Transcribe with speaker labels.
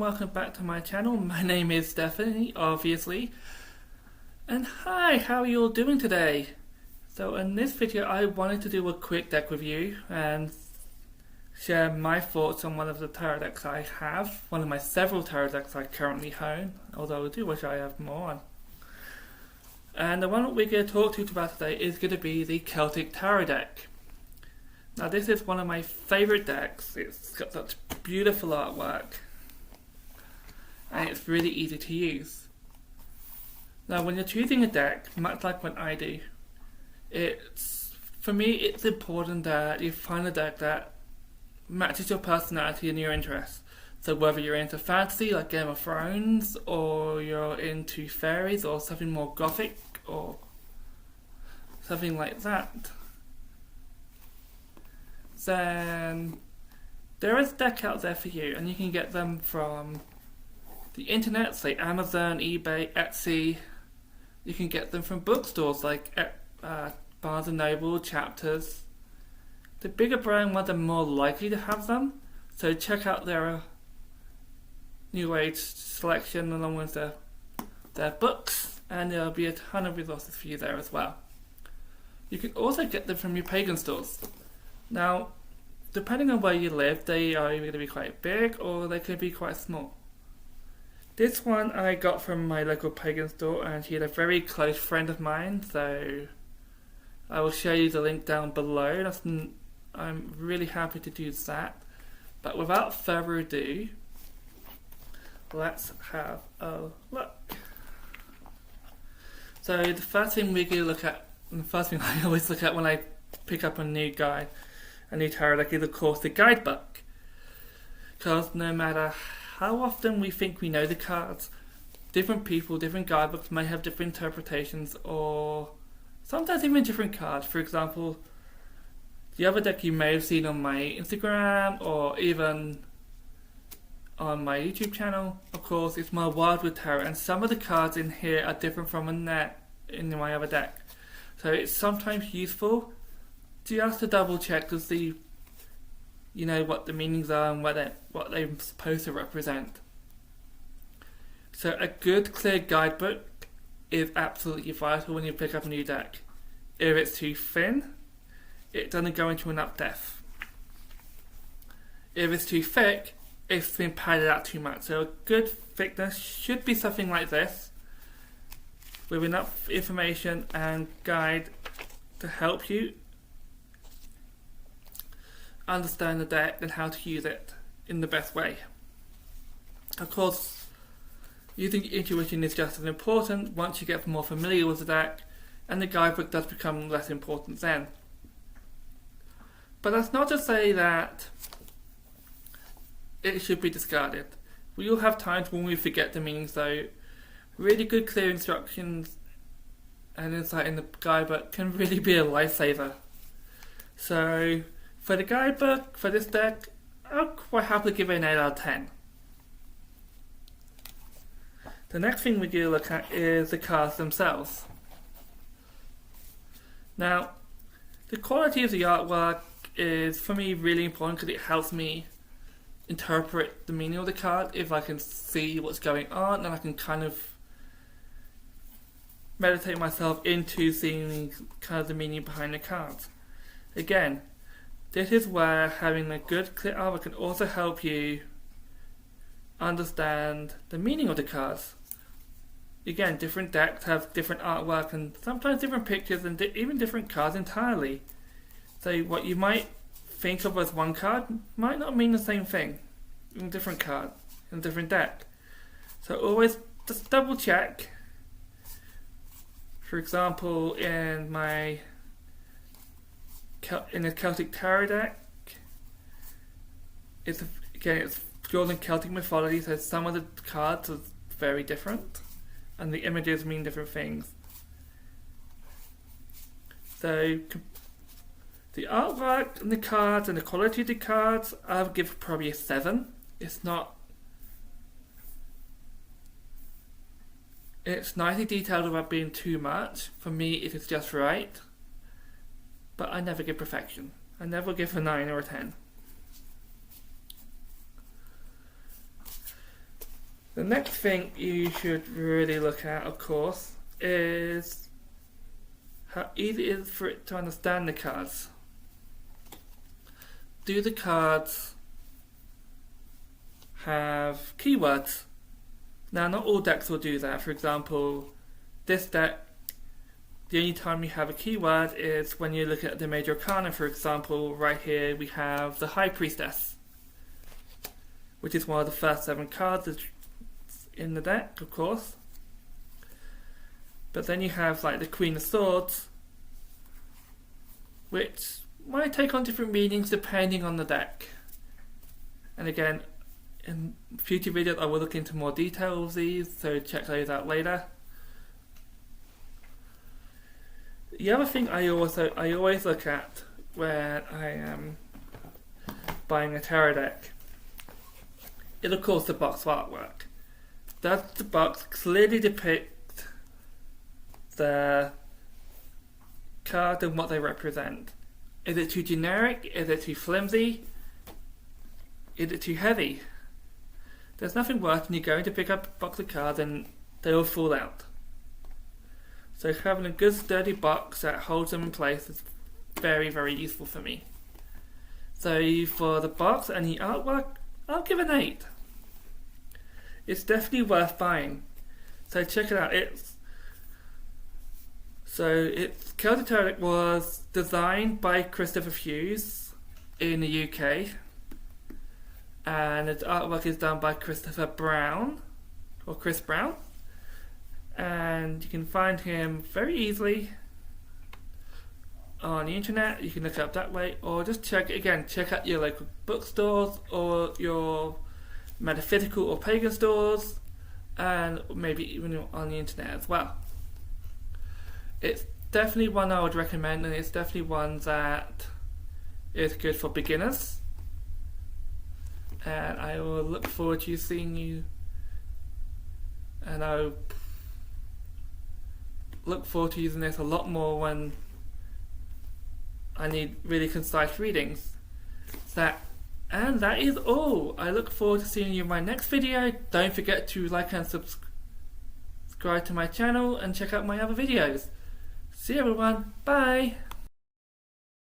Speaker 1: welcome back to my channel. My name is Stephanie, obviously. And hi, how are you all doing today? So in this video I wanted to do a quick deck review and share my thoughts on one of the tarot decks I have. One of my several tarot decks I currently own, although I do wish I have more. And the one that we're going to talk to you about today is going to be the Celtic Tarot deck. Now this is one of my favourite decks. It's got such beautiful artwork and it's really easy to use. Now when you're choosing a deck, much like what I do, for me it's important that you find a deck that matches your personality and your interests. So whether you're into fantasy like Game of Thrones, or you're into fairies or something more gothic or something like that, then there is a deck out there for you, and you can get them from the internet, say Amazon, eBay, Etsy. You can get them from bookstores like Barnes & Noble, Chapters. The bigger brand ones are more likely to have them, so check out their New Age selection along with their books, and there'll be a ton of resources for you there as well. You can also get them from your pagan stores. Now, depending on where you live, they are either going to be quite big or they could be quite small. This one I got from my local pagan store, and he had a very close friend of mine, so I will show you the link down below. I'm really happy to do that. But without further ado, let's have a look. So the first thing we're going to look at, and the first thing I always look at when I pick up a new tarot deck is of course the guidebook. Because no matter how often we think we know the cards, different people, different guidebooks may have different interpretations, or sometimes even different cards. For example, the other deck you may have seen on my Instagram or even on my YouTube channel, of course, it's my Wildwood Tarot, and some of the cards in here are different from in my other deck. So it's sometimes useful just to double check to see, what the meanings are and what they're supposed to represent. So a good clear guidebook is absolutely vital when you pick up a new deck. If it's too thin, it doesn't go into enough depth. If it's too thick, it's been padded out too much. So a good thickness should be something like this, with enough information and guide to help you understand the deck and how to use it in the best way. Of course, using intuition is just as important once you get more familiar with the deck, and the guidebook does become less important then. But that's not to say that it should be discarded. We all have times when we forget the meanings, though. Really good clear instructions and insight in the guidebook can really be a lifesaver. So for the guidebook, for this deck, I'll quite happily give it an 8 out of 10. The next thing we're going to look at is the cards themselves. Now, the quality of the artwork is, for me, really important because it helps me interpret the meaning of the card. If I can see what's going on, then I can kind of meditate myself into seeing kind of the meaning behind the cards. Again, this is where having a good clear artwork can also help you understand the meaning of the cards. Again, different decks have different artwork and sometimes different pictures and even different cards entirely. So what you might think of as one card might not mean the same thing in a different card, in a different deck. So always just double check. For example, in the Celtic Tarot deck, it's drawn in Celtic mythology, so some of the cards are very different and the images mean different things. So the artwork and the cards and the quality of the cards, I would give probably a 7. It's nicely detailed without being too much. For me, it is just right. But I never give perfection. I never give a 9 or a 10. The next thing you should really look at, of course, is how easy it is for it to understand the cards. Do the cards have keywords? Now, not all decks will do that. For example, this deck, the only time you have a keyword is when you look at the Major Arcana. For example, right here we have the High Priestess, which is one of the first 7 cards in the deck, of course. But then you have like the Queen of Swords, which might take on different meanings depending on the deck. And again, in future videos I will look into more detail of these, so check those out later. The other thing I always look at when I am buying a tarot deck is, of course, the box artwork. Does the box clearly depict the card and what they represent? Is it too generic? Is it too flimsy? Is it too heavy? There's nothing worse when you're going to pick up a box of cards and they all fall out. So having a good sturdy box that holds them in place is very, very useful for me. So for the box and the artwork, I'll give it an 8. It's definitely worth buying. So check it out. Celtic Tarot was designed by Christopher Hughes in the UK, and its artwork is done by Christopher Brown, or Chris Brown, and you can find him very easily on the internet. You can look it up that way, or just check out your local bookstores or your metaphysical or pagan stores, and maybe even on the internet as well. It's definitely one I would recommend, and it's definitely one that is good for beginners. And I will look forward to seeing you, and I look forward to using this a lot more when I need really concise readings. And that is all. I look forward to seeing you in my next video. Don't forget to like and subscribe to my channel and check out my other videos. See you everyone. Bye.